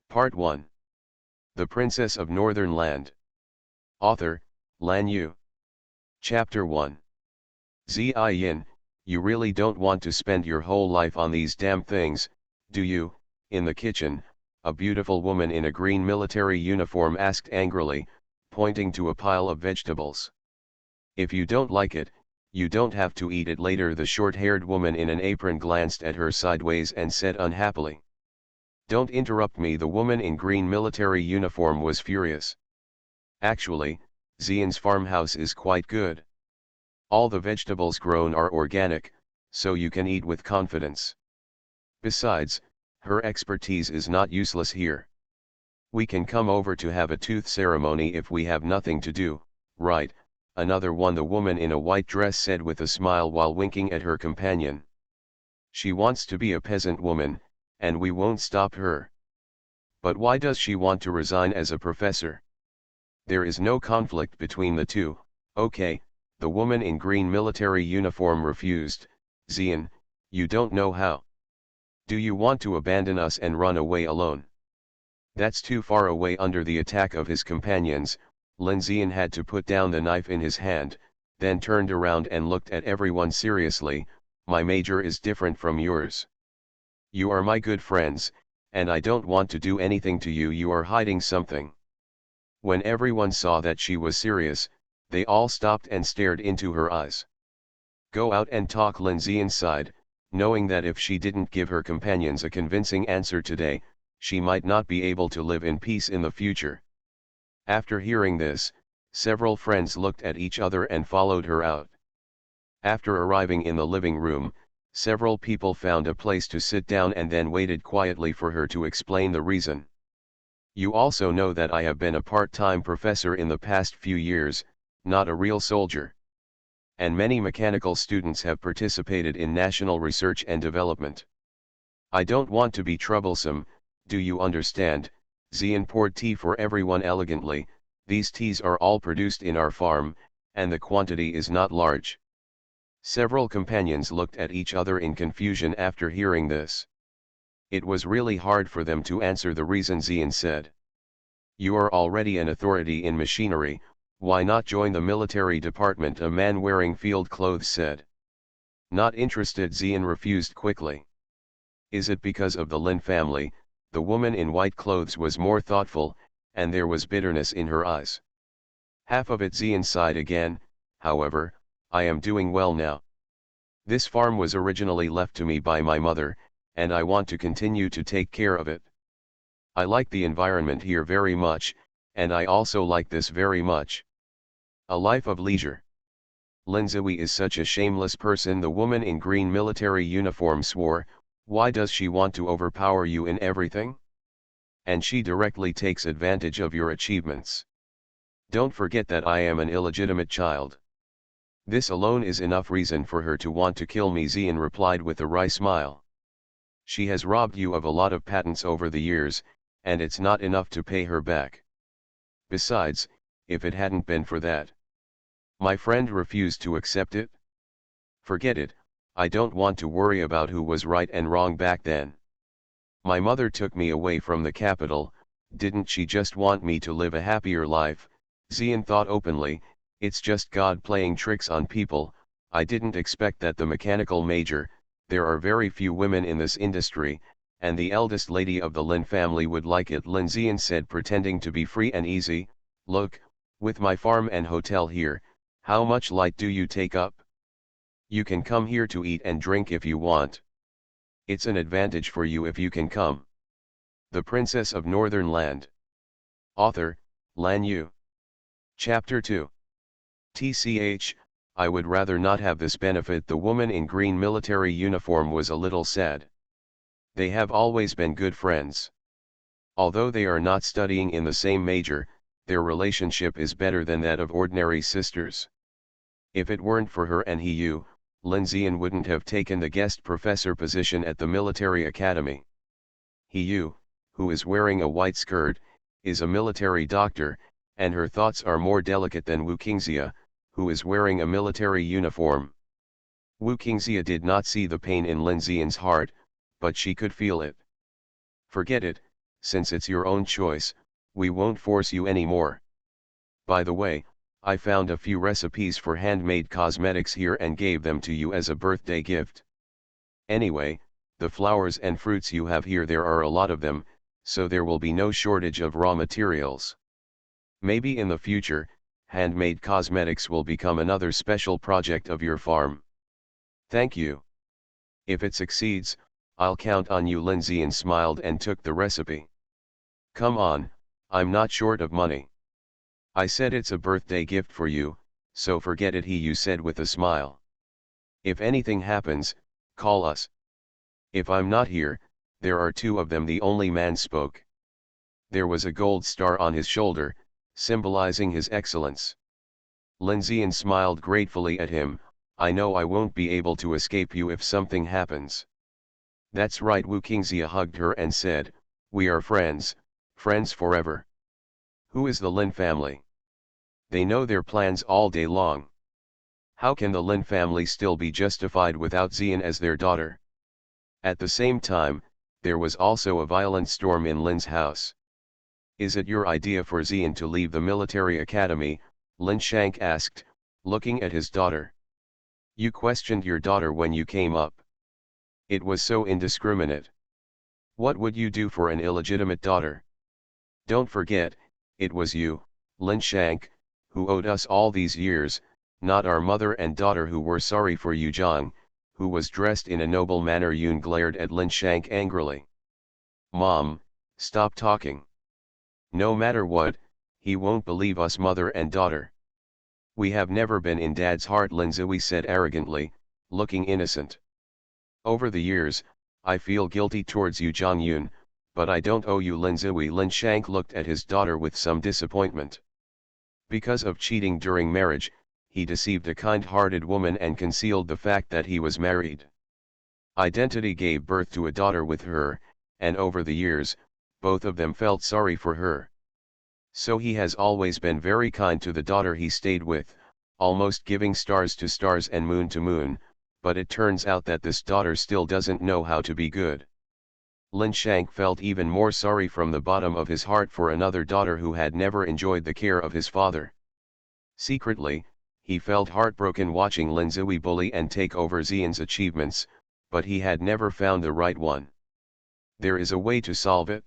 Part 1. The Princess of Northern Land. Author, Lan Yu. Chapter 1. Ziyin, you really don't want to spend your whole life on these damn things, do you? In the kitchen, a beautiful woman in a green military uniform asked angrily, pointing to a pile of vegetables. If you don't like it, you don't have to eat it later. The short-haired woman in an apron glanced at her sideways and said unhappily. Don't interrupt me. The woman in green military uniform was furious. Actually, Xian's farmhouse is quite good. All the vegetables grown are organic, so you can eat with confidence. Besides, her expertise is not useless here. We can come over to have a tooth ceremony if we have nothing to do, right? Another one, the woman in a white dress said with a smile while winking at her companion. She wants to be a peasant woman, and we won't stop her. But why does she want to resign as a professor? There is no conflict between the two. Okay, the woman in green military uniform refused. Xian, you don't know how. Do you want to abandon us and run away alone? That's too far away. Under the attack of his companions, Lin Xian had to put down the knife in his hand, then turned around and looked at everyone seriously. My major is different from yours. You are my good friends, and I don't want to do anything to you. You are hiding something. When everyone saw that she was serious, they all stopped and stared into her eyes. Go out and talk. Lin Xian sighed, knowing that if she didn't give her companions a convincing answer today, she might not be able to live in peace in the future. After hearing this, several friends looked at each other and followed her out. After arriving in the living room, several people found a place to sit down and then waited quietly for her to explain the reason. You also know that I have been a part-time professor in the past few years, not a real soldier. And many mechanical students have participated in national research and development. I don't want to be troublesome, do you understand? Xian poured tea for everyone elegantly. These teas are all produced in our farm, and the quantity is not large. Several companions looked at each other in confusion after hearing this. It was really hard for them to answer the reason. Xian said. You are already an authority in machinery, why not join the military department? A man wearing field clothes said. Not interested. Xian refused quickly. Is it because of the Lin family? The woman in white clothes was more thoughtful, and there was bitterness in her eyes. Half of it. Xian sighed again. However, I am doing well now. This farm was originally left to me by my mother, and I want to continue to take care of it. I like the environment here very much, and I also like this very much. A life of leisure. Lin Zui is such a shameless person. The woman in green military uniform swore. Why does she want to overpower you in everything? And she directly takes advantage of your achievements. Don't forget that I am an illegitimate child. This alone is enough reason for her to want to kill me. Xian replied with a wry smile. She has robbed you of a lot of patents over the years, and it's not enough to pay her back. Besides, if it hadn't been for that, my friend refused to accept it. Forget it, I don't want to worry about who was right and wrong back then. My mother took me away from the capital. Didn't she just want me to live a happier life? Xian thought openly. It's just God playing tricks on people. I didn't expect that. The mechanical major, there are very few women in this industry, and the eldest lady of the Lin family would like it. Lin Xian said, pretending to be free and easy. Look, with my farm and hotel here, how much light do you take up? You can come here to eat and drink if you want. It's an advantage for you if you can come. The Princess of Northern Land. Author, Lan Yu. Chapter 2. TCH, I would rather not have this benefit. The woman in green military uniform was a little sad. They have always been good friends. Although they are not studying in the same major, their relationship is better than that of ordinary sisters. If it weren't for her and Yu, Lin Xian wouldn't have taken the guest professor position at the military academy. Yu, who is wearing a white skirt, is a military doctor, and her thoughts are more delicate than Wu Qingxia, who is wearing a military uniform. Wu Qingxia did not see the pain in Lin Xian's heart, but she could feel it. Forget it, since it's your own choice, we won't force you anymore. By the way, I found a few recipes for handmade cosmetics here and gave them to you as a birthday gift. Anyway, the flowers and fruits you have here, there are a lot of them, so there will be no shortage of raw materials. Maybe in the future, handmade cosmetics will become another special project of your farm. Thank you. If it succeeds, I'll count on you. Lindsay smiled and took the recipe. Come on, I'm not short of money. I said it's a birthday gift for you, so forget it, you said with a smile. If anything happens, call us. If I'm not here, there are two of them. The only man spoke. There was a gold star on his shoulder, symbolizing his excellence. Lindsay smiled gratefully at him. I know I won't be able to escape you if something happens. That's right. Wu Qingxia hugged her and said, we are friends, friends forever. Who is the Lin family? They know their plans all day long. How can the Lin family still be justified without Xian as their daughter? At the same time, there was also a violent storm in Lin's house. Is it your idea for Xian to leave the military academy? Lin Shank asked, looking at his daughter. You questioned your daughter when you came up. It was so indiscriminate. What would you do for an illegitimate daughter? Don't forget, it was you, Lin Shank, who owed us all these years, not our mother and daughter who were sorry for you. Zhang, who was dressed in a noble manner. Yun glared at Lin Shank angrily. Mom, stop talking. No matter what, he won't believe us, mother and daughter. We have never been in Dad's heart, Lin Zui said arrogantly, looking innocent. Over the years, I feel guilty towards you, Zhang Yun, but I don't owe you, Lin Zui. Lin Shank looked at his daughter with some disappointment. Because of cheating during marriage, he deceived a kind-hearted woman and concealed the fact that he was married. Identity gave birth to a daughter with her, and over the years, both of them felt sorry for her. So he has always been very kind to the daughter he stayed with, almost giving stars to stars and moon to moon, but it turns out that this daughter still doesn't know how to be good. Lin Shank felt even more sorry from the bottom of his heart for another daughter who had never enjoyed the care of his father. Secretly, he felt heartbroken watching Lin Zui bully and take over Xian's achievements, but he had never found the right one. There is a way to solve it.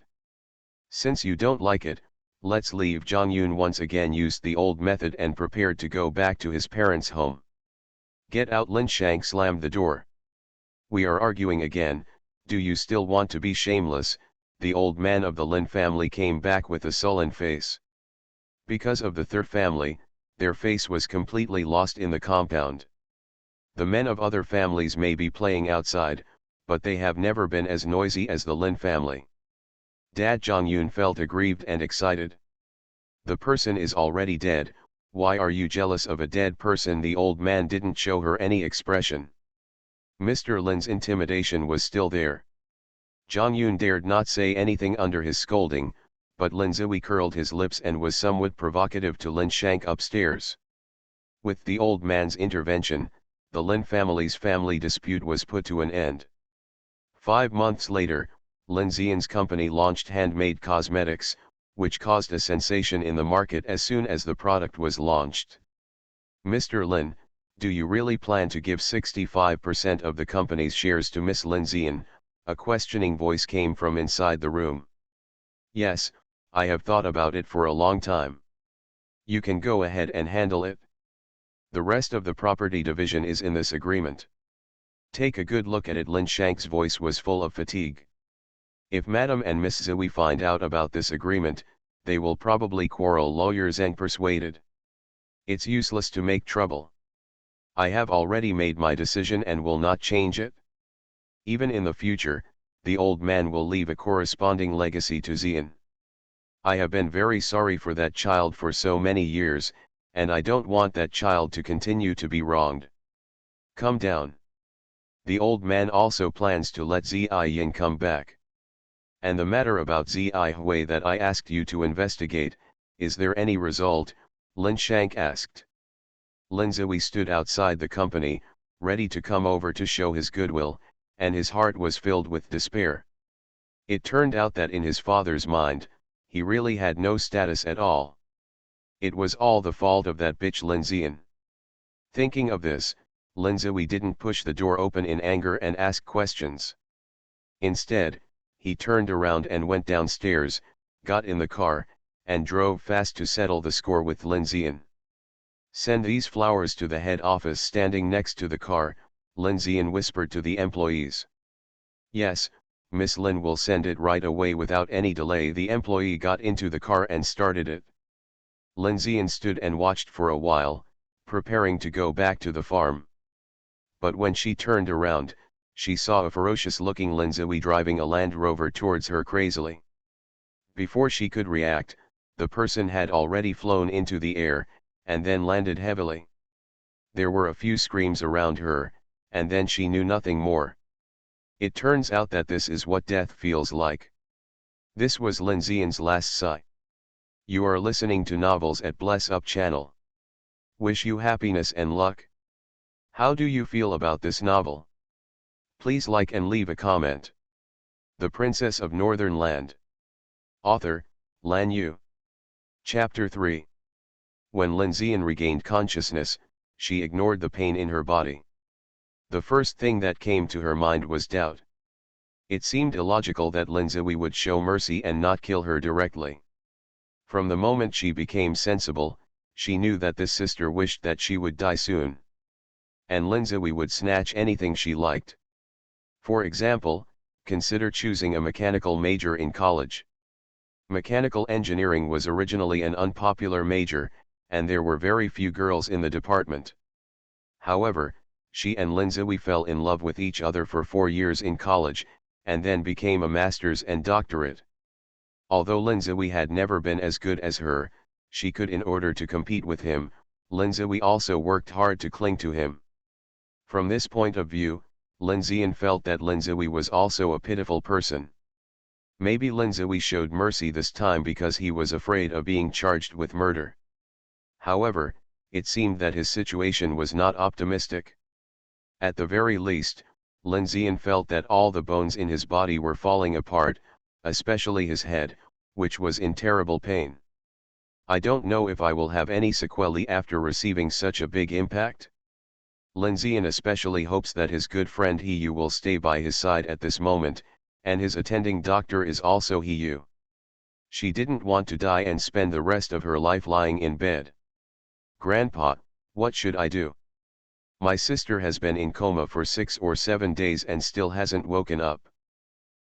Since you don't like it, let's leave. Zhang Yun once again used the old method and prepared to go back to his parents' home. Get out! Lin Shank slammed the door. We are arguing again. Do you still want to be shameless? The old man of the Lin family came back with a sullen face. Because of the third family, their face was completely lost in the compound. The men of other families may be playing outside, but they have never been as noisy as the Lin family. Dad, Zhang Yun felt aggrieved and excited. The person is already dead. Why are you jealous of a dead person? The old man didn't show her any expression. Mr. Lin's intimidation was still there. Zhang Yun dared not say anything under his scolding, but Lin Zui curled his lips and was somewhat provocative to Lin Shank upstairs. With the old man's intervention, the Lin family's family dispute was put to an end. 5 months later, Lin Xian's company launched handmade cosmetics, which caused a sensation in the market as soon as the product was launched. Mr. Lin, do you really plan to give 65% of the company's shares to Miss Lin Xian? A questioning voice came from inside the room. Yes, I have thought about it for a long time. You can go ahead and handle it. The rest of the property division is in this agreement. Take a good look at it. Lin Shank's voice was full of fatigue. If Madam and Miss Zui find out about this agreement, they will probably quarrel. Lawyer Zhang persuaded. It's useless to make trouble. I have already made my decision and will not change it. Even in the future, the old man will leave a corresponding legacy to Xian. I have been very sorry for that child for so many years, and I don't want that child to continue to be wronged. Come down. The old man also plans to let Ziyin come back. And the matter about Zihui that I asked you to investigate, is there any result? Lin Shank asked. Lin Zui stood outside the company, ready to come over to show his goodwill, and his heart was filled with despair. It turned out that in his father's mind, he really had no status at all. It was all the fault of that bitch Lindsay. Thinking of this, Lindsay didn't push the door open in anger and ask questions. Instead, he turned around and went downstairs, got in the car, and drove fast to settle the score with Lindsay. Send these flowers to the head office. Standing next to the car, Lindsay whispered to the employees. Yes, Miss Lin will send it right away without any delay. The employee got into the car and started it. Lindsay stood and watched for a while, preparing to go back to the farm. But when she turned around, she saw a ferocious-looking Lindsay driving a Land Rover towards her crazily. Before she could react, the person had already flown into the air, and then landed heavily. There were a few screams around her, and then she knew nothing more. It turns out that this is what death feels like. This was Lindsay's last sigh. You are listening to Novels at Bless Up channel. Wish you happiness and luck. How do you feel about this novel? Please like and leave a comment. The Princess of Northern Land. Author, Lan Yu. Chapter 3. When Lindsay regained consciousness, she ignored the pain in her body. The first thing that came to her mind was doubt. It seemed illogical that Lindsay would show mercy and not kill her directly. From the moment she became sensible, she knew that this sister wished that she would die soon. And Lindsay would snatch anything she liked. For example, consider choosing a mechanical major in college. Mechanical engineering was originally an unpopular major, and there were very few girls in the department. However, she and Lindsay fell in love with each other for 4 years in college, and then became a master's and doctorate. Although Lindsay had never been as good as her, she could. In order to compete with him, Lindsay also worked hard to cling to him. From this point of view, Lindsay felt that Lindsay was also a pitiful person. Maybe Lindsay showed mercy this time because he was afraid of being charged with murder. However, it seemed that his situation was not optimistic. At the very least, Lindsay felt that all the bones in his body were falling apart, especially his head, which was in terrible pain. I don't know if I will have any sequelae after receiving such a big impact. Lindsay especially hopes that his good friend He-Yu will stay by his side at this moment, and his attending doctor is also He-Yu. She didn't want to die and spend the rest of her life lying in bed. Grandpa, what should I do? My sister has been in coma for 6 or 7 days and still hasn't woken up.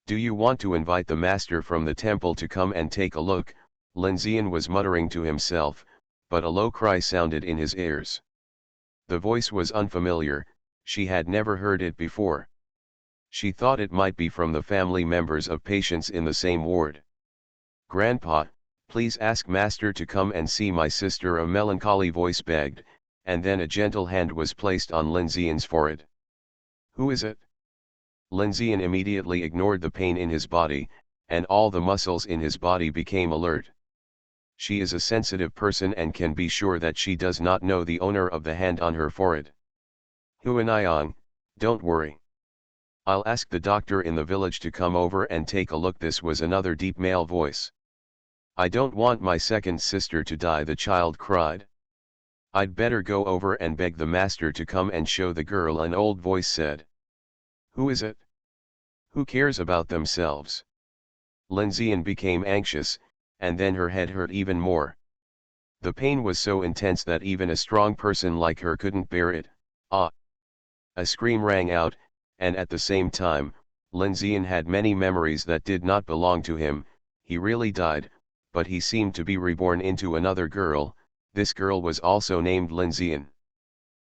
Do you want to invite the master from the temple to come and take a look? Lindsay was muttering to himself, but a low cry sounded in his ears. The voice was unfamiliar, she had never heard it before. She thought it might be from the family members of patients in the same ward. Grandpa, please ask Master to come and see my sister, a melancholy voice begged, and then a gentle hand was placed on Lindsay's forehead. Who is it? Lindsay immediately ignored the pain in his body, and all the muscles in his body became alert. She is a sensitive person and can be sure that she does not know the owner of the hand on her forehead. Huanayang, don't worry. I'll ask the doctor in the village to come over and take a look. This was another deep male voice. I don't want my second sister to die, the child cried. I'd better go over and beg the master to come and show the girl, an old voice said. Who is it? Who cares about themselves? Lindsay became anxious, and then her head hurt even more. The pain was so intense that even a strong person like her couldn't bear it. Ah! A scream rang out, and at the same time, Lindsay had many memories that did not belong to him. He really died, but he seemed to be reborn into another girl. This girl was also named Lindsay.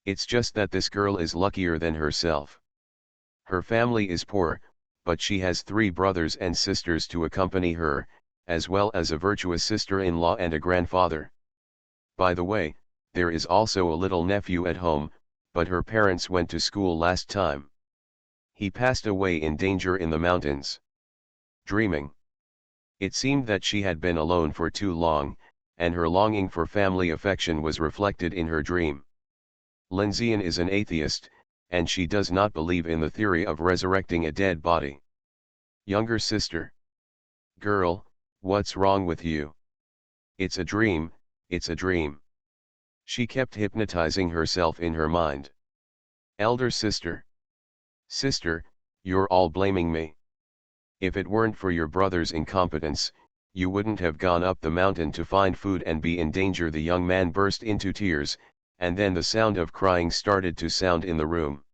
It's just that this girl is luckier than herself. Her family is poor, but she has 3 brothers and sisters to accompany her, as well as a virtuous sister-in-law and a grandfather. By the way, there is also a little nephew at home, but her parents went to school last time. He passed away in danger in the mountains. Dreaming. It seemed that she had been alone for too long, and her longing for family affection was reflected in her dream. Lindsay is an atheist, and she does not believe in the theory of resurrecting a dead body. Younger sister. Girl, what's wrong with you? It's a dream, it's a dream. She kept hypnotizing herself in her mind. Elder sister. Sister, you're all blaming me. If it weren't for your brother's incompetence, you wouldn't have gone up the mountain to find food and be in danger. The young man burst into tears, and then the sound of crying started to sound in the room.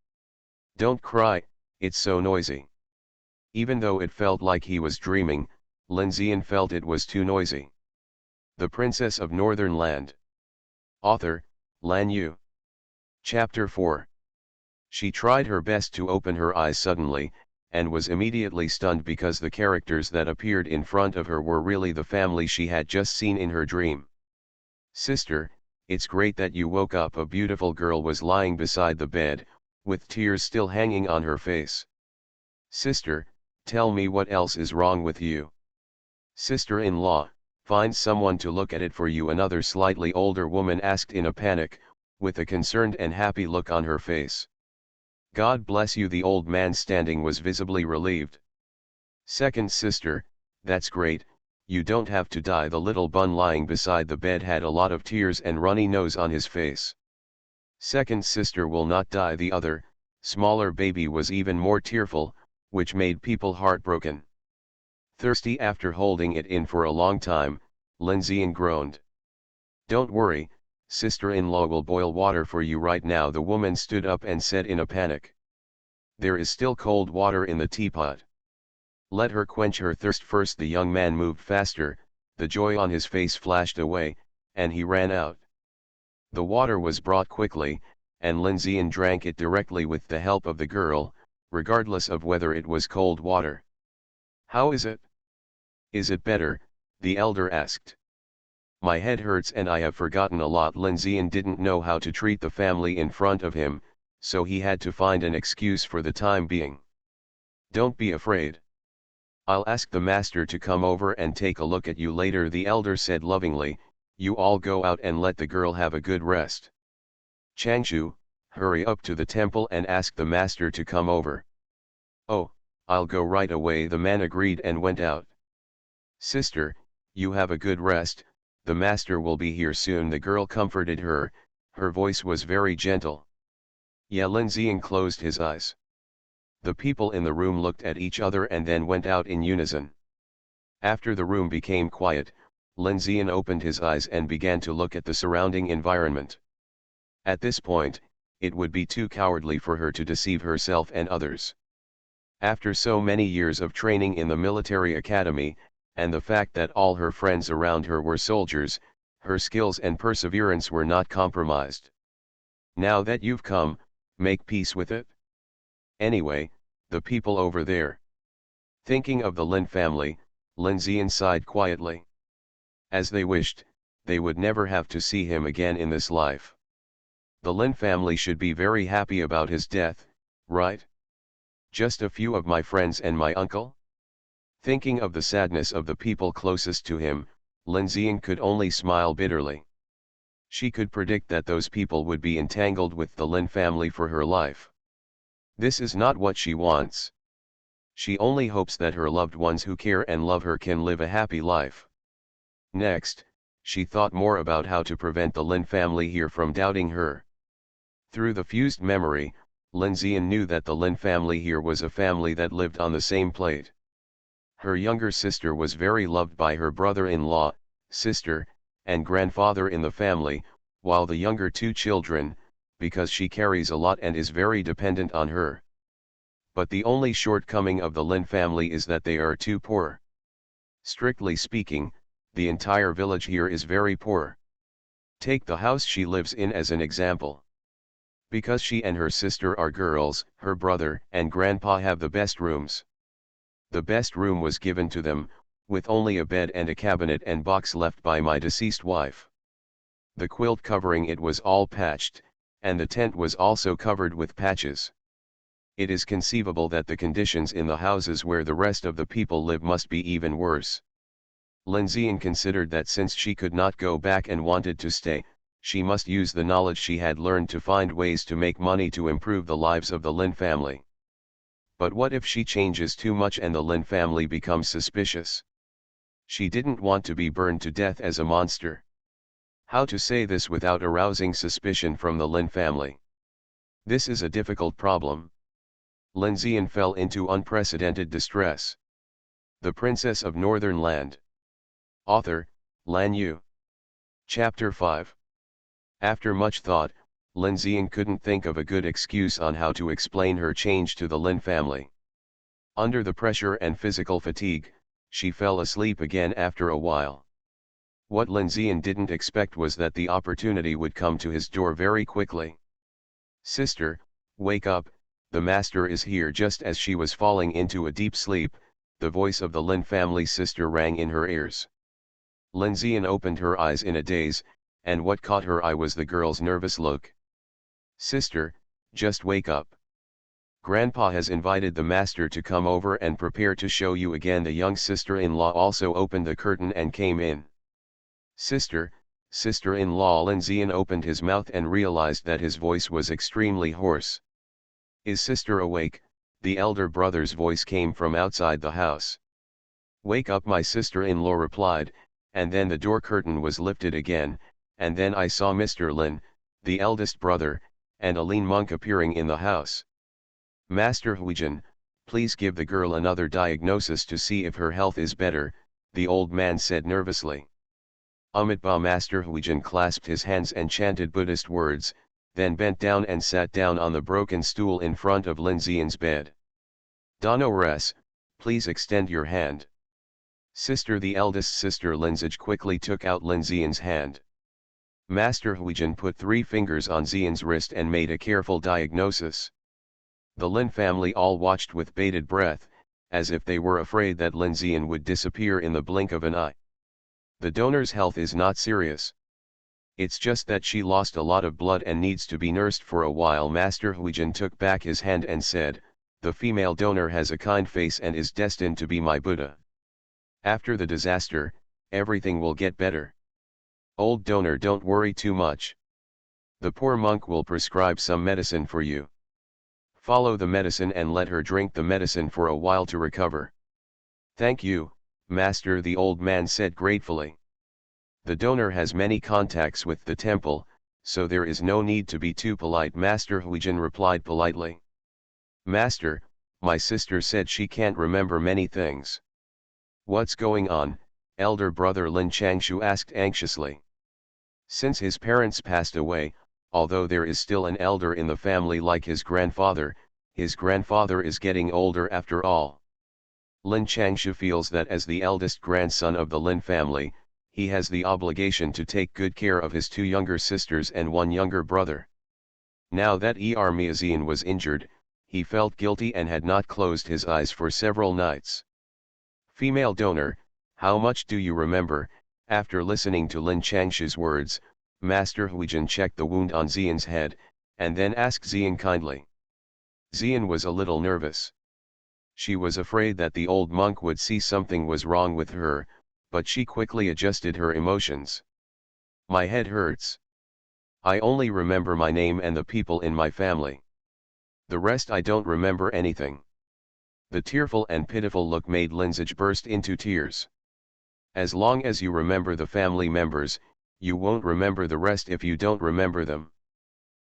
Don't cry, it's so noisy. Even though it felt like he was dreaming, Lindsay felt it was too noisy. The Princess of Northern Land. Author, Lan Yu. Chapter 4. She tried her best to open her eyes suddenly, and was immediately stunned because the characters that appeared in front of her were really the family she had just seen in her dream. Sister, it's great that you woke up. A beautiful girl was lying beside the bed, with tears still hanging on her face. Sister, tell me what else is wrong with you. Sister-in-law, find someone to look at it for you. Another slightly older woman asked in a panic, with a concerned and happy look on her face. God bless you. The old man standing was visibly relieved. Second sister, that's great, you don't have to die. The little bun lying beside the bed had a lot of tears and runny nose on his face. Second sister will not die. The other, smaller baby was even more tearful, which made people heartbroken. Thirsty after holding it in for a long time, Lindsay groaned. Don't worry, sister-in-law will boil water for you right now. The woman stood up and said in a panic. There is still cold water in the teapot. Let her quench her thirst first. The young man moved faster, the joy on his face flashed away, and he ran out. The water was brought quickly, and Lindsay drank it directly with the help of the girl, regardless of whether it was cold water. How is it? Is it better? The elder asked. My head hurts and I have forgotten a lot. Lindsay didn't know how to treat the family in front of him, so he had to find an excuse for the time being. Don't be afraid. I'll ask the master to come over and take a look at you later, the elder said lovingly. You all go out and let the girl have a good rest. Changshu, hurry up to the temple and ask the master to come over. Oh, I'll go right away, the man agreed and went out. Sister, you have a good rest, the master will be here soon, the girl comforted her, her voice was very gentle. Yeah, Lindsay closed his eyes. The people in the room looked at each other and then went out in unison. After the room became quiet, Lindsay opened his eyes and began to look at the surrounding environment. At this point, it would be too cowardly for her to deceive herself and others. After so many years of training in the military academy, and the fact that all her friends around her were soldiers, her skills and perseverance were not compromised. Now that you've come, make peace with it. Anyway, the people over there. Thinking of the Lin family, Lindsay sighed quietly. As they wished, they would never have to see him again in this life. The Lin family should be very happy about his death, right? Just a few of my friends and my uncle? Thinking of the sadness of the people closest to him, Lindsay could only smile bitterly. She could predict that those people would be entangled with the Lin family for her life. This is not what she wants. She only hopes that her loved ones who care and love her can live a happy life. Next, she thought more about how to prevent the Lin family here from doubting her. Through the fused memory, Lindsay knew that the Lin family here was a family that lived on the same plate. Her younger sister was very loved by her brother-in-law, sister, and grandfather in the family, while the younger two children, because she carries a lot and is very dependent on her. But the only shortcoming of the Lin family is that they are too poor. Strictly speaking, the entire village here is very poor. Take the house she lives in as an example. Because she and her sister are girls, her brother and grandpa have the best rooms. The best room was given to them, with only a bed and a cabinet and box left by my deceased wife. The quilt covering it was all patched, and the tent was also covered with patches. It is conceivable that the conditions in the houses where the rest of the people live must be even worse. Lindsay considered that since she could not go back and wanted to stay, she must use the knowledge she had learned to find ways to make money to improve the lives of the Lin family. But what if she changes too much and the Lin family becomes suspicious? She didn't want to be burned to death as a monster. How to say this without arousing suspicion from the Lin family? This is a difficult problem. Lin Zian fell into unprecedented distress. The Princess of Northern Land. Author, Lan Yu. Chapter 5. After much thought, Lin Zian couldn't think of a good excuse on how to explain her change to the Lin family. Under the pressure and physical fatigue, she fell asleep again after a while. What Lin Zian didn't expect was that the opportunity would come to his door very quickly. "Sister, wake up, the master is here." Just as she was falling into a deep sleep, the voice of the Lin family sister rang in her ears. Lin Zian opened her eyes in a daze, and what caught her eye was the girl's nervous look. "Sister, just wake up. Grandpa has invited the master to come over and prepare to show you again." The young sister-in-law also opened the curtain and came in. "Sister, sister-in-law." Lin Zian opened his mouth and realized that his voice was extremely hoarse. "Is sister awake?" The elder brother's voice came from outside the house. "Wake up," my sister-in-law replied, and then the door curtain was lifted again, and then I saw Mr. Lin, the eldest brother, and a lean monk appearing in the house. "Master Huijin, please give the girl another diagnosis to see if her health is better," the old man said nervously. Amitabha. Master Huijin clasped his hands and chanted Buddhist words, then bent down and sat down on the broken stool in front of Lin Zian's bed. "Dono Res, please extend your hand." "Sister." The eldest sister Linzij quickly took out Lin Zian's hand. Master Huijin put 3 fingers on Zian's wrist and made a careful diagnosis. The Lin family all watched with bated breath, as if they were afraid that Lin Zian would disappear in the blink of an eye. "The donor's health is not serious. It's just that she lost a lot of blood and needs to be nursed for a while." Master Huijin took back his hand and said, "The female donor has a kind face and is destined to be my Buddha. After the disaster, everything will get better. Old donor, don't worry too much. The poor monk will prescribe some medicine for you. Follow the medicine and let her drink the medicine for a while to recover." "Thank you, Master," the old man said gratefully. "The donor has many contacts with the temple, so there is no need to be too polite." Master Huijin replied politely. "Master, my sister said she can't remember many things." "What's going on?" elder brother Lin Changshu asked anxiously. Since his parents passed away, although there is still an elder in the family like his grandfather is getting older after all. Lin Changshu feels that as the eldest grandson of the Lin family, he has the obligation to take good care of his 2 younger sisters and 1 younger brother. Now that Miazian was injured, he felt guilty and had not closed his eyes for several nights. "Female donor, how much do you remember?" After listening to Lin Changshu's words, Master Huijin checked the wound on Zian's head, and then asked Zian kindly. Zian was a little nervous. She was afraid that the old monk would see something was wrong with her, but she quickly adjusted her emotions. "My head hurts. I only remember my name and the people in my family. The rest I don't remember anything." The tearful and pitiful look made Linzij burst into tears. "As long as you remember the family members, you won't remember the rest if you don't remember them."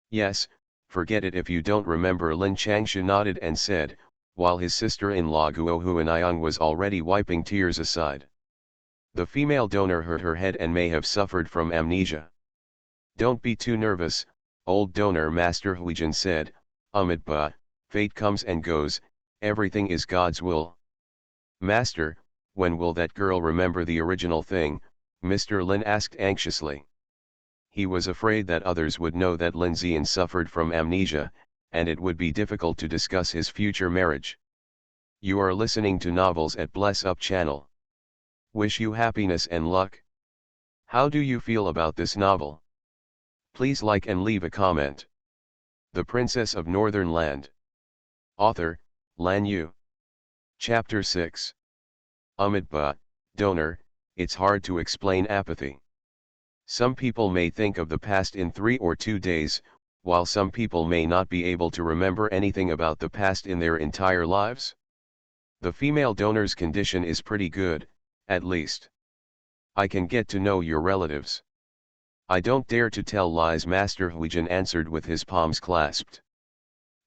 "Yes, forget it if you don't remember." Lin Changshu nodded and said, while his sister-in-law Guo Huanyang was already wiping tears aside. "The female donor hurt her head and may have suffered from amnesia." "Don't be too nervous, old donor," Master Huijin said. "Amitabha, fate comes and goes, everything is God's will." "Master, when will that girl remember the original thing?" Mr. Lin asked anxiously. He was afraid that others would know that Lin Zian suffered from amnesia, and it would be difficult to discuss his future marriage. You are listening to Novels at Bless Up channel. Wish you happiness and luck. How do you feel about this novel? Please like and leave a comment. The Princess of Northern Land. Author, Lan Yu. Chapter 6. Amitabha, donor, it's hard to explain apathy. Some people may think of the past in 3 or 2 days, while some people may not be able to remember anything about the past in their entire lives. The female donor's condition is pretty good, At least, I can get to know your relatives. I don't dare to tell lies, Master Huijin answered with his palms clasped.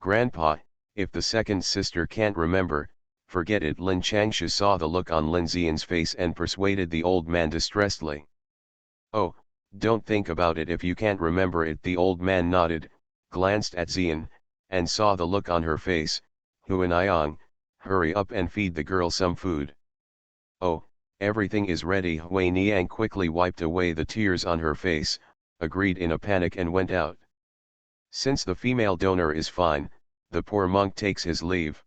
Grandpa, if the second sister can't remember, forget it. Lin Changshu saw the look on Lin Xian's face and persuaded the old man distressedly. Oh, don't think about it if you can't remember it. The old man nodded, glanced at Xian, and saw the look on her face. Huanayang, hurry up and feed the girl some food. Oh, everything is ready. Hui Niang quickly wiped away the tears on her face, agreed in a panic and went out. Since the female donor is fine, the poor monk takes his leave.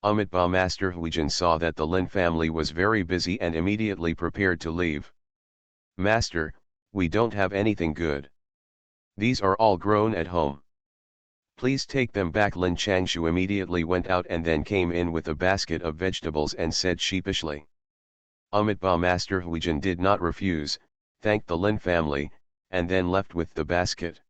Amitabha Master Huijin saw that the Lin family was very busy and immediately prepared to leave. Master, we don't have anything good. These are all grown at home. Please take them back. Lin Changshu immediately went out and then came in with a basket of vegetables and said sheepishly. Amitabha Master Huijin did not refuse, thanked the Lin family, and then left with the basket.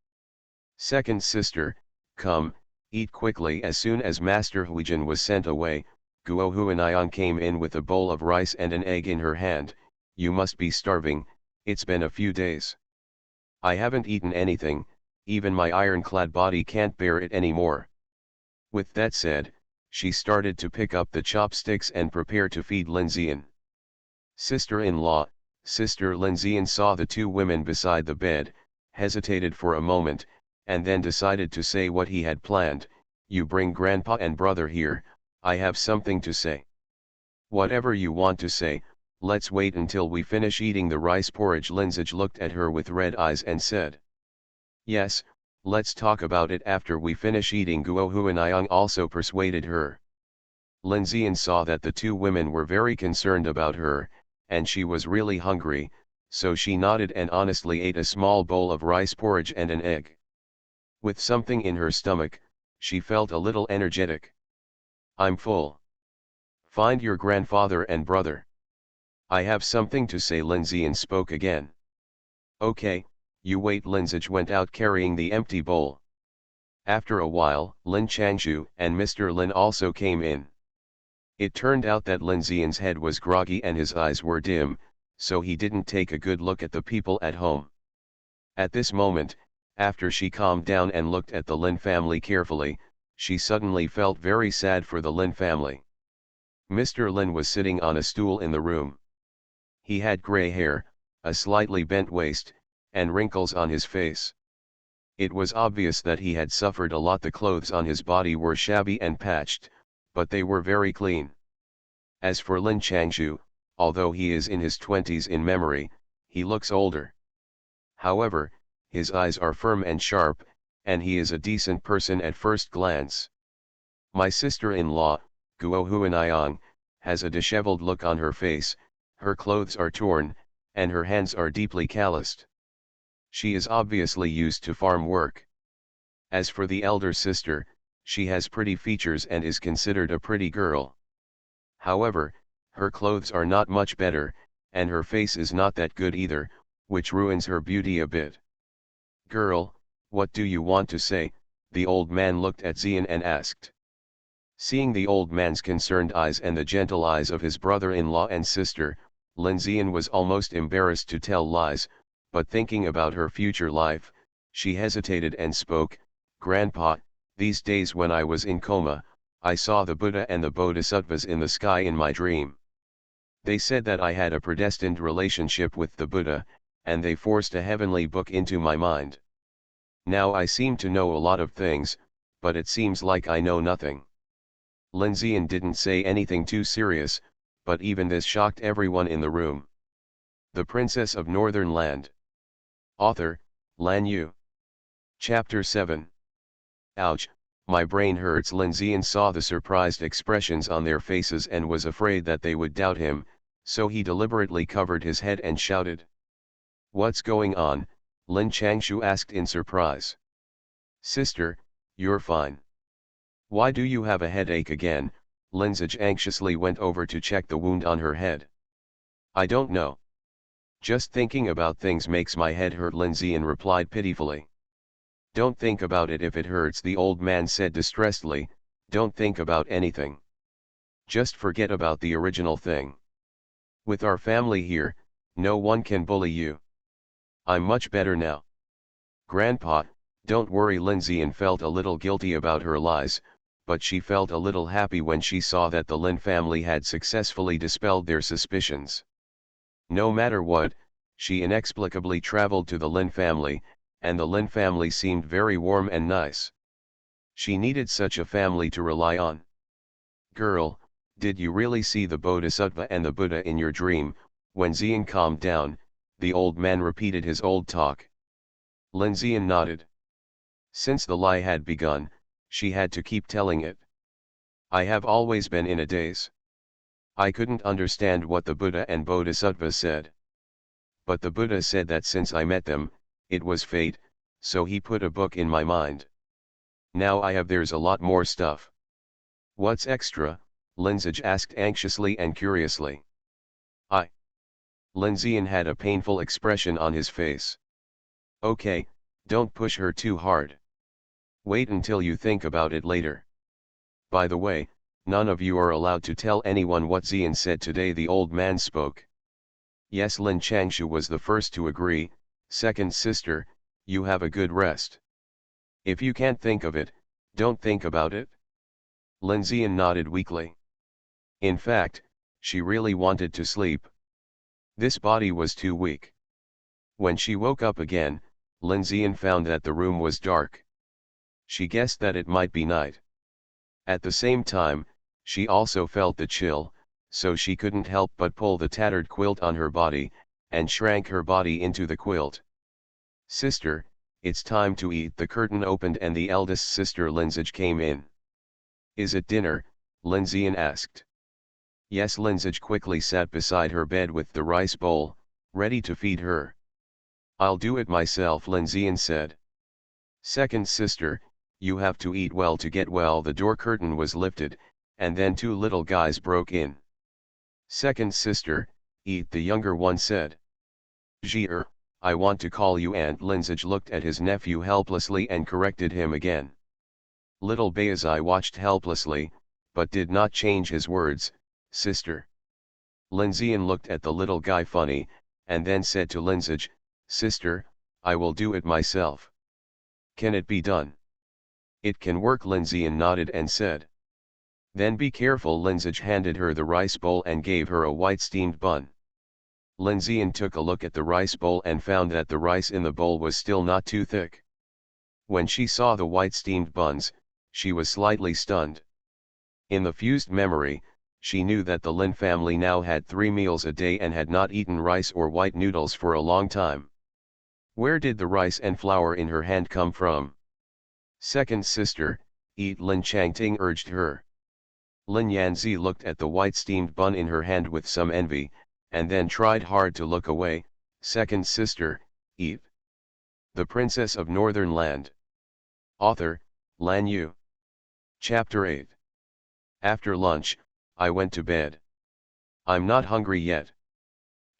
Second sister, come, eat quickly. As soon as Master Huijin was sent away, Guo Huanayan came in with a bowl of rice and an egg in her hand. You must be starving, it's been a few days. I haven't eaten anything, even my ironclad body can't bear it anymore. With that said, she started to pick up the chopsticks and prepare to feed Lin Xian. Sister-in-law, Sister Lin Xian saw the two women beside the bed, hesitated for a moment, and then decided to say what he had planned. You bring grandpa and brother here, I have something to say. Whatever you want to say, let's wait until we finish eating the rice porridge. Linzage looked at her with red eyes and said. Yes, let's talk about it after we finish eating. Guo Huanayang also persuaded her. Lin Xian saw that the two women were very concerned about her, and she was really hungry, so she nodded and honestly ate a small bowl of rice porridge and an egg. With something in her stomach, she felt a little energetic. I'm full. Find your grandfather and brother. I have something to say. Lin Xian spoke again. Okay, you wait. Linzage went out carrying the empty bowl. After a while, Lin Changshu and Mr. Lin also came in. It turned out that Lin Xian's head was groggy and his eyes were dim, so he didn't take a good look at the people at home. At this moment, after she calmed down and looked at the Lin family carefully, she suddenly felt very sad for the Lin family. Mr. Lin was sitting on a stool in the room. He had gray hair, a slightly bent waist, and wrinkles on his face. It was obvious that he had suffered a lot. The clothes on his body were shabby and patched, but they were very clean. As for Lin Changshu, although he is in his 20s in memory, he looks older. However, his eyes are firm and sharp, and he is a decent person at first glance. My sister-in-law, Guo Huanayang, has a disheveled look on her face, her clothes are torn, and her hands are deeply calloused. She is obviously used to farm work. As for the elder sister, she has pretty features and is considered a pretty girl. However, her clothes are not much better, and her face is not that good either, which ruins her beauty a bit. Girl, what do you want to say? The old man looked at Xian and asked. Seeing the old man's concerned eyes and the gentle eyes of his brother-in-law and sister, Lin Xian was almost embarrassed to tell lies, but thinking about her future life, she hesitated and spoke. Grandpa, these days when I was in coma, I saw the Buddha and the Bodhisattvas in the sky in my dream. They said that I had a predestined relationship with the Buddha, and they forced a heavenly book into my mind. Now I seem to know a lot of things, but it seems like I know nothing. Lin Xian didn't say anything too serious, but even this shocked everyone in the room. The Princess of Northern Land. Author, Lan Yu. Chapter 7. Ouch, my brain hurts. Lin Xian saw the surprised expressions on their faces and was afraid that they would doubt him, so he deliberately covered his head and shouted. What's going on? Lin Changshu asked in surprise. Sister, you're fine. Why do you have a headache again? Linzage anxiously went over to check the wound on her head. I don't know. Just thinking about things makes my head hurt, Lin Xian replied pitifully. Don't think about it if it hurts, the old man said distressedly. Don't think about anything. Just forget about the original thing. With our family here, no one can bully you. I'm much better now. Grandpa, don't worry. Lindsay felt a little guilty about her lies, but she felt a little happy when she saw that the Lin family had successfully dispelled their suspicions. No matter what, she inexplicably traveled to the Lin family, and the Lin family seemed very warm and nice. She needed such a family to rely on. Girl, did you really see the Bodhisattva and the Buddha in your dream? When Xian calmed down, the old man repeated his old talk. Lin Xian nodded. Since the lie had begun, she had to keep telling it. I have always been in a daze. I couldn't understand what the Buddha and Bodhisattva said. But the Buddha said that since I met them, it was fate, so he put a book in my mind. Now I have. There's a lot more stuff. What's extra? Linzage asked anxiously and curiously. Lin Xian had a painful expression on his face. Okay, don't push her too hard. Wait until you think about it later. By the way, none of you are allowed to tell anyone what Xian said today. The old man spoke. Yes, Lin Changshu was the first to agree. Second sister, you have a good rest. If you can't think of it, don't think about it. Lin Xian nodded weakly. In fact, she really wanted to sleep. This body was too weak. When she woke up again, Lin Xian found that the room was dark. She guessed that it might be night. At the same time, she also felt the chill, so she couldn't help but pull the tattered quilt on her body, and shrank her body into the quilt. Sister, it's time to eat. The curtain opened and the eldest sister Linzage came in. Is it dinner? Lin Xian asked. Yes. Linzage quickly sat beside her bed with the rice bowl, ready to feed her. I'll do it myself, Lin Xian said. Second sister, you have to eat well to get well. The door curtain was lifted, and then two little guys broke in. Second sister, eat, the younger one said. Zhi'er, I want to call you aunt. Linzage looked at his nephew helplessly and corrected him again. Little Baizai watched helplessly, but did not change his words. Sister. Lin Xian looked at the little guy funny, and then said to Linzage, Sister, I will do it myself. Can it be done? It can work. Lin Xian nodded and said. Then be careful. Linzage handed her the rice bowl and gave her a white steamed bun. Lin Xian took a look at the rice bowl and found that the rice in the bowl was still not too thick. When she saw the white steamed buns, she was slightly stunned. In the fused memory, she knew that the Lin family now had 3 meals a day and had not eaten rice or white noodles for a long time. Where did the rice and flour in her hand come from? Second sister, eat, Lin Changting urged her. Lin Yanzi looked at the white steamed bun in her hand with some envy, and then tried hard to look away. Second sister, eat. The Princess of Northern Land. Author, Lan Yu. Chapter 8. After lunch, I went to bed. I'm not hungry yet.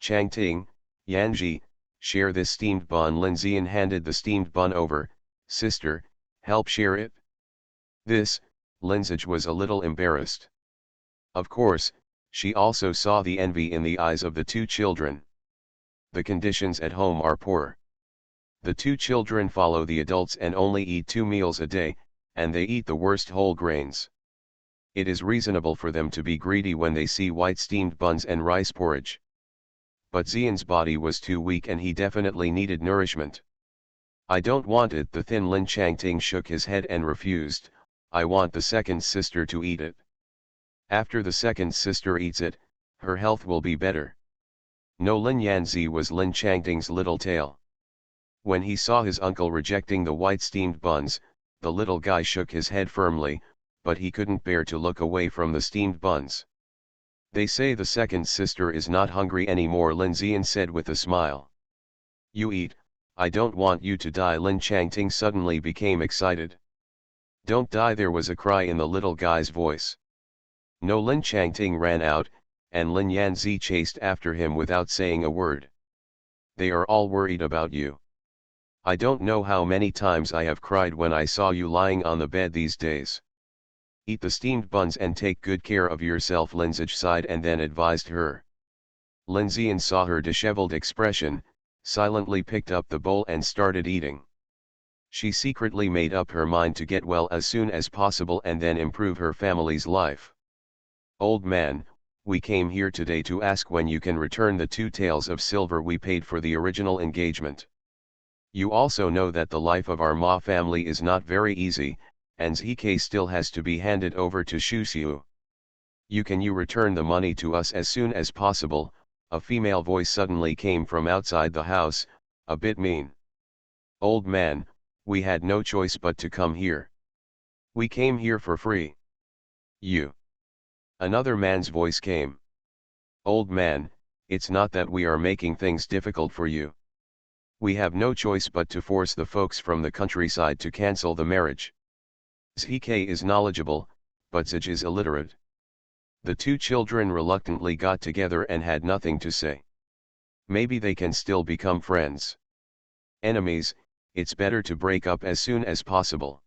Changting, Yanji, share this steamed bun. Lin Xian handed the steamed bun over. Sister, help share it. This, Linzage was a little embarrassed. Of course, she also saw the envy in the eyes of the two children. The conditions at home are poor. The two children follow the adults and only eat 2 meals a day, and they eat the worst whole grains. It is reasonable for them to be greedy when they see white steamed buns and rice porridge. But Xian's body was too weak and he definitely needed nourishment. I don't want it. The thin Lin Changting shook his head and refused. I want the second sister to eat it. After the second sister eats it, her health will be better. No, Lin Yanzi was Lin Changting's little tail. When he saw his uncle rejecting the white steamed buns, the little guy shook his head firmly, but he couldn't bear to look away from the steamed buns. They say the second sister is not hungry anymore, Lin Xian said with a smile. You eat, I don't want you to die. Lin Changting suddenly became excited. Don't die, there was a cry in the little guy's voice. No, Lin Changting ran out, and Lin Yanzi chased after him without saying a word. They are all worried about you. I don't know how many times I have cried when I saw you lying on the bed these days. Eat the steamed buns and take good care of yourself, Linzage sighed and then advised her. Lindsay saw her disheveled expression, silently picked up the bowl and started eating. She secretly made up her mind to get well as soon as possible and then improve her family's life. Old man, we came here today to ask when you can return the 2 taels of silver we paid for the original engagement. You also know that the life of our Ma family is not very easy, and Zk still has to be handed over to Shuxiu. Can you return the money to us as soon as possible? A female voice suddenly came from outside the house, a bit mean. Old man, we had no choice but to come here. We came here for free. You. Another man's voice came. Old man, it's not that we are making things difficult for you. We have no choice but to force the folks from the countryside to cancel the marriage. Zk is knowledgeable, but Zij is illiterate. The 2 children reluctantly got together and had nothing to say. Maybe they can still become friends. Enemies, it's better to break up as soon as possible.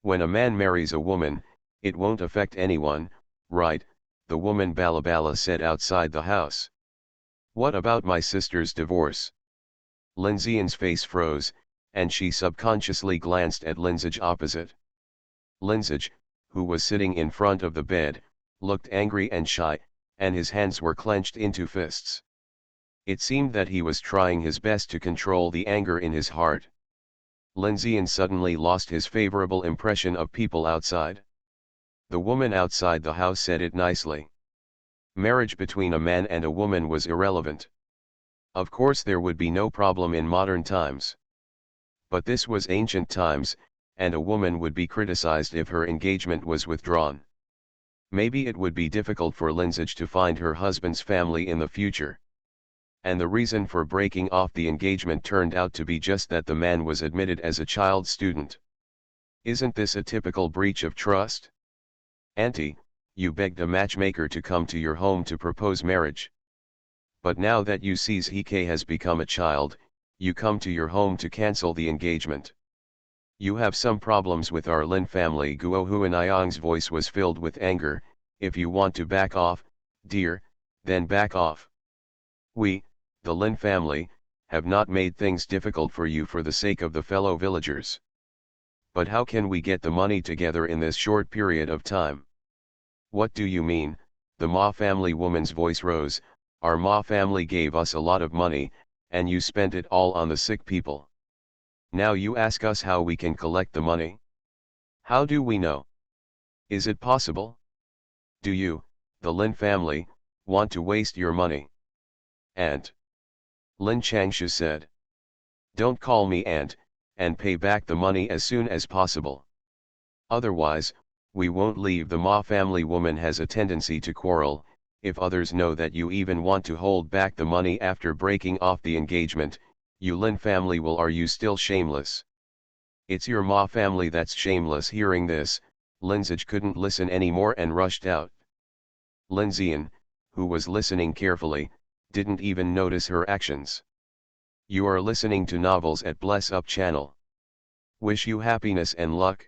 When a man marries a woman, it won't affect anyone, right? The woman Balabala said outside the house. What about my sister's divorce? Lindsay's face froze, and she subconsciously glanced at Lindsay opposite. Lindsay, who was sitting in front of the bed, looked angry and shy, and his hands were clenched into fists. It seemed that he was trying his best to control the anger in his heart. Lindsay suddenly lost his favorable impression of people outside. The woman outside the house said it nicely. Marriage between a man and a woman was irrelevant. Of course there would be no problem in modern times. But this was ancient times, and a woman would be criticized if her engagement was withdrawn. Maybe it would be difficult for Lindsay to find her husband's family in the future. And the reason for breaking off the engagement turned out to be just that the man was admitted as a child student. Isn't this a typical breach of trust? Auntie, you begged a matchmaker to come to your home to propose marriage. But now that you see Zk has become a child, you come to your home to cancel the engagement. You have some problems with our Lin family. Guo Huaniyang's voice was filled with anger. If you want to back off, dear, then back off. We, the Lin family, have not made things difficult for you for the sake of the fellow villagers. But how can we get the money together in this short period of time? What do you mean? The Ma family woman's voice rose. Our Ma family gave us a lot of money, and you spent it all on the sick people. Now you ask us how we can collect the money? How do we know? Is it possible? Do you, the Lin family, want to waste your money? Aunt. Lin Changshu said. Don't call me aunt, and pay back the money as soon as possible. Otherwise, we won't leave. The Ma family woman has a tendency to quarrel. If others know that you even want to hold back the money after breaking off the engagement, you Lin family will. Are you still shameless? It's your Ma family that's shameless. Hearing this, Lindsay couldn't listen anymore and rushed out. Lindsay, who was listening carefully, didn't even notice her actions. You are listening to novels at Bless Up channel. Wish you happiness and luck.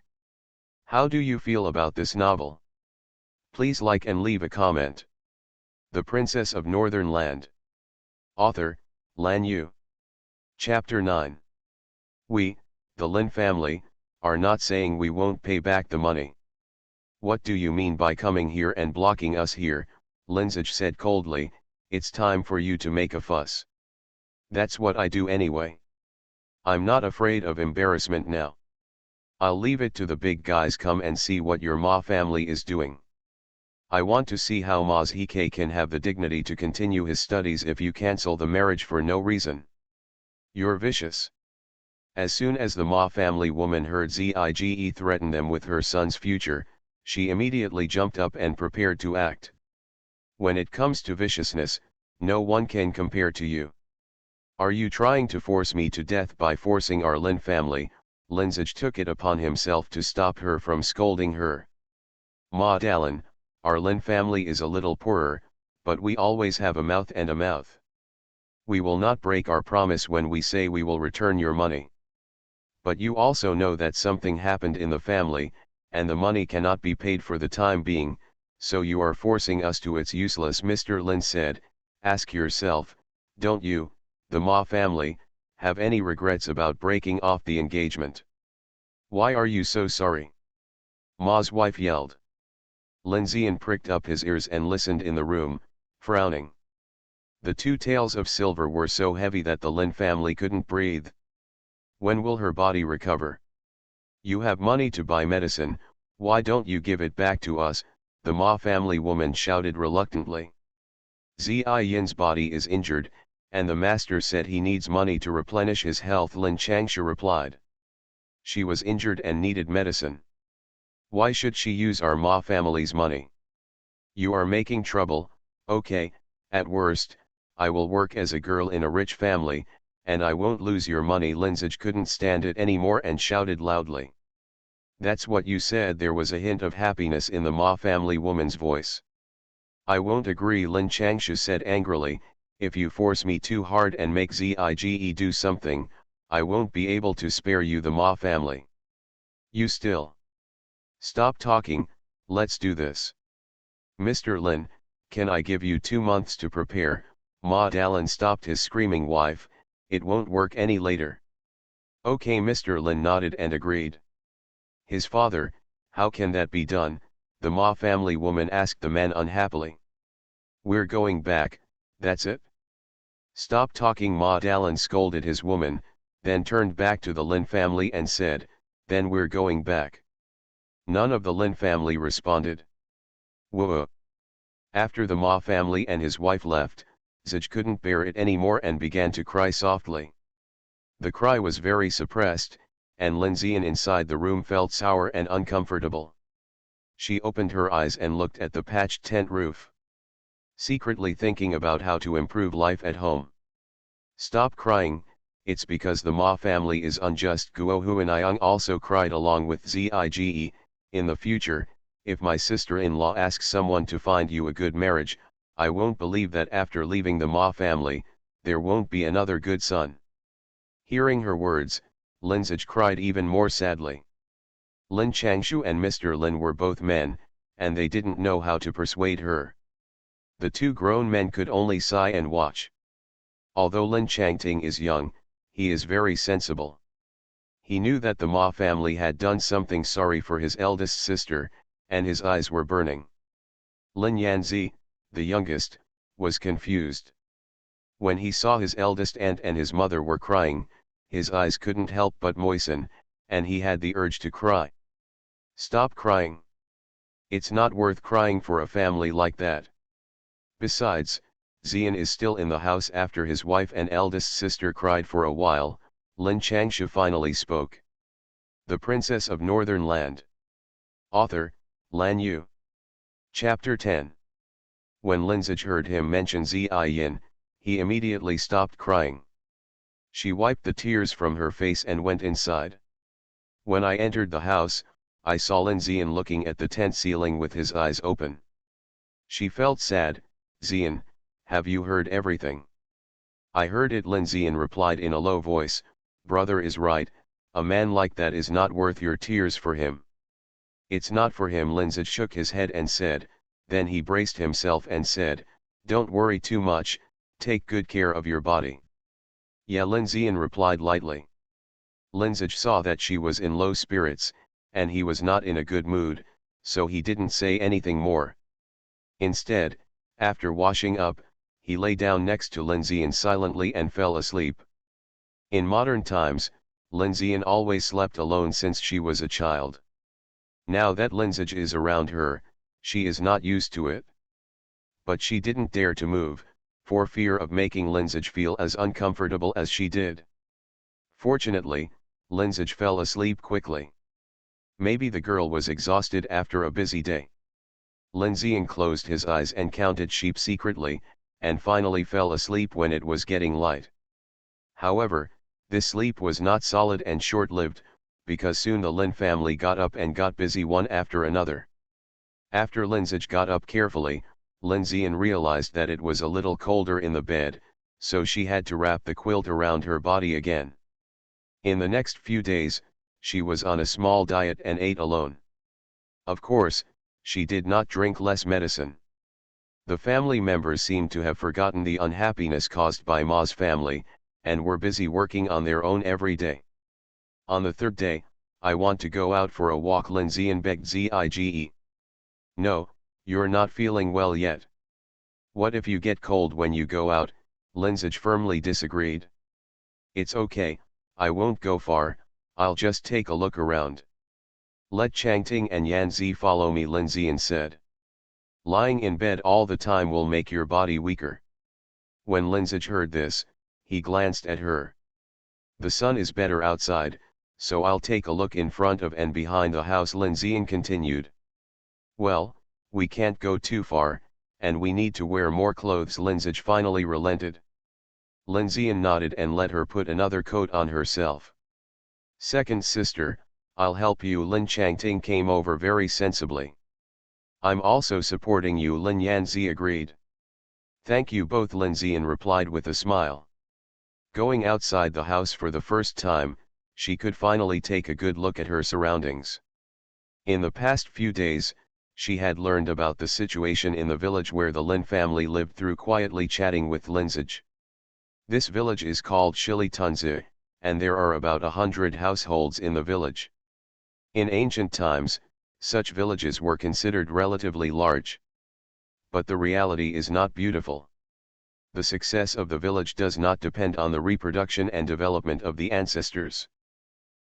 How do you feel about this novel? Please like and leave a comment. The Princess of Northern Land. Author, Lan Yu. Chapter 9. We, the Lin family, are not saying we won't pay back the money. What do you mean by coming here and blocking us here? Lindsay said coldly. It's time for you to make a fuss. That's what I do anyway. I'm not afraid of embarrassment now. I'll leave it to the big guys. Come and see what your Ma family is doing. I want to see how Ma Zk can have the dignity to continue his studies if you cancel the marriage for no reason. You're vicious. As soon as the Ma family woman heard Zige threaten them with her son's future, she immediately jumped up and prepared to act. When it comes to viciousness, no one can compare to you. Are you trying to force me to death by forcing our Lin family? Lindsay took it upon himself to stop her from scolding her. Ma Dallin, our Lin family is a little poorer, but we always have a mouth and a mouth. We will not break our promise when we say we will return your money. But you also know that something happened in the family, and the money cannot be paid for the time being, so you are forcing us to. It's useless, Mr. Lin said, Ask yourself, don't you, the Ma family, have any regrets about breaking off the engagement? Why are you so sorry? Ma's wife yelled. Lindsay pricked up his ears and listened in the room, frowning. The two tails of silver were so heavy that the Lin family couldn't breathe. When will her body recover? You have money to buy medicine, why don't you give it back to us? The Ma family woman shouted reluctantly. Ziyin's body is injured, and the master said he needs money to replenish his health, Lin Changsha replied. She was injured and needed medicine. Why should she use our Ma family's money? You are making trouble. Okay, at worst, I will work as a girl in a rich family, and I won't lose your money. Lindsay couldn't stand it anymore and shouted loudly. That's what you said. There was a hint of happiness in the Ma family woman's voice. I won't agree, Lin Changsha said angrily. If you force me too hard and make Zige do something, I won't be able to spare you, the Ma family. You still. Stop talking, let's do this. Mr. Lin, can I give you 2 months to prepare? Ma Dallin stopped his screaming wife, it won't work any later. Okay, Mr. Lin nodded and agreed. His father, how can that be done? The Ma family woman asked the man unhappily. We're going back, that's it? Stop talking, Ma Dallin scolded his woman, then turned back to the Lin family and said, then we're going back. None of the Lin family responded. Whoa. After the Ma family and his wife left, Zij couldn't bear it anymore and began to cry softly. The cry was very suppressed, and Lindsay inside the room felt sour and uncomfortable. She opened her eyes and looked at the patched tent roof, secretly thinking about how to improve life at home. Stop crying, it's because the Ma family is unjust. Guo Huaniyang also cried along with Zige. In the future, if my sister-in-law asks someone to find you a good marriage, I won't believe that after leaving the Ma family, there won't be another good son. Hearing her words, Lindsay cried even more sadly. Lin Changshu and Mr. Lin were both men, and they didn't know how to persuade her. The two grown men could only sigh and watch. Although Lin Changting is young, he is very sensible. He knew that the Ma family had done something sorry for his eldest sister, and his eyes were burning. Lin Yanzi, the youngest, was confused. When he saw his eldest aunt and his mother were crying, his eyes couldn't help but moisten, and he had the urge to cry. Stop crying. It's not worth crying for a family like that. Besides, Xian is still in the house. After his wife and eldest sister cried for a while, Lin Changsha finally spoke. The Princess of Northern Land. Author, Lan Yu. Chapter 10. When Lindsay heard him mention Ziyin, he immediately stopped crying. She wiped the tears from her face and went inside. When I entered the house, I saw Lin Ziyin looking at the tent ceiling with his eyes open. She felt sad. Ziyin, have you heard everything? I heard it, Lin Ziyin replied in a low voice. Brother is right, a man like that is not worth your tears for him. It's not for him. Lindsay shook his head and said, then he braced himself and said, don't worry too much, take good care of your body. Yeah, Lin Ziyin replied lightly. Lindsay saw that she was in low spirits, and he was not in a good mood, so he didn't say anything more. Instead, after washing up, he lay down next to Lin Ziyin silently and fell asleep. In modern times, Lin Ziyin always slept alone since she was a child. Now that Lindsay is around her, she is not used to it. But she didn't dare to move, for fear of making Lindsay feel as uncomfortable as she did. Fortunately, Lindsay fell asleep quickly. Maybe the girl was exhausted after a busy day. Lin Ziyin closed his eyes and counted sheep secretly, and finally fell asleep when it was getting light. However, this sleep was not solid and short-lived, because soon the Lin family got up and got busy one after another. After Lindsay got up carefully, Lin Ziyin realized that it was a little colder in the bed, so she had to wrap the quilt around her body again. In the next few days, she was on a small diet and ate alone. Of course, she did not drink less medicine. The family members seemed to have forgotten the unhappiness caused by Ma's family, and were busy working on their own every day. On the third day, I want to go out for a walk, Lindsay begged Zige. No, you're not feeling well yet. What if you get cold when you go out? Lindsay firmly disagreed. It's okay, I won't go far, I'll just take a look around. Let Changting and Yanzi follow me, Lindsay said. Lying in bed all the time will make your body weaker. When Lindsay heard this, he glanced at her. The sun is better outside, so I'll take a look in front of and behind the house, Lindsay continued. Well, we can't go too far, and we need to wear more clothes, Lindsay finally relented. Lindsay nodded and let her put another coat on herself. Second sister, I'll help you, Lin Changting came over very sensibly. I'm also supporting you, Lin Yanzi agreed. Thank you both, Lindsay replied with a smile. Going outside the house for the first time, she could finally take a good look at her surroundings. In the past few days, she had learned about the situation in the village where the Lin family lived through quietly chatting with Lindsay. This village is called Shilitunzi, and there are about 100 households in the village. In ancient times, such villages were considered relatively large. But the reality is not beautiful. The success of the village does not depend on the reproduction and development of the ancestors.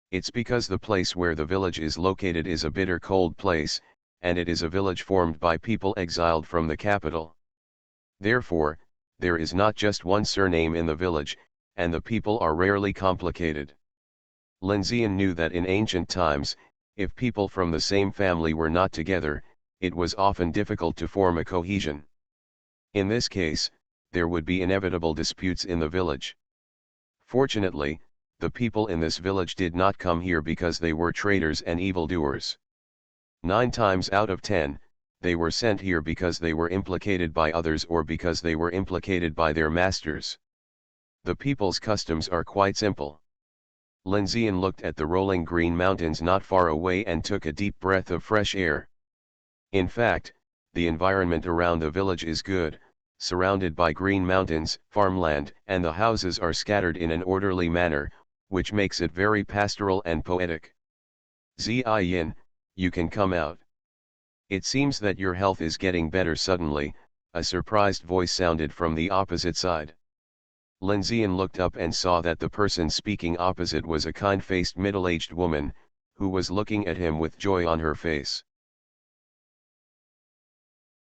It's because the place where the village is located is a bitter cold place, and it is a village formed by people exiled from the capital. Therefore, there is not just one surname in the village, and the people are rarely complicated. Lindsay knew that in ancient times, if people from the same family were not together, it was often difficult to form a cohesion. In this case, there would be inevitable disputes in the village. Fortunately, the people in this village did not come here because they were traitors and evildoers. 9 times out of 10, they were sent here because they were implicated by others or because they were implicated by their masters. The people's customs are quite simple. Lindsay looked at the rolling green mountains not far away and took a deep breath of fresh air. In fact, the environment around the village is good, surrounded by green mountains, farmland, and the houses are scattered in an orderly manner, which makes it very pastoral and poetic. Ziyin, you can come out. It seems that your health is getting better suddenly, a surprised voice sounded from the opposite side. Lindsay looked up and saw that the person speaking opposite was a kind-faced middle-aged woman, who was looking at him with joy on her face.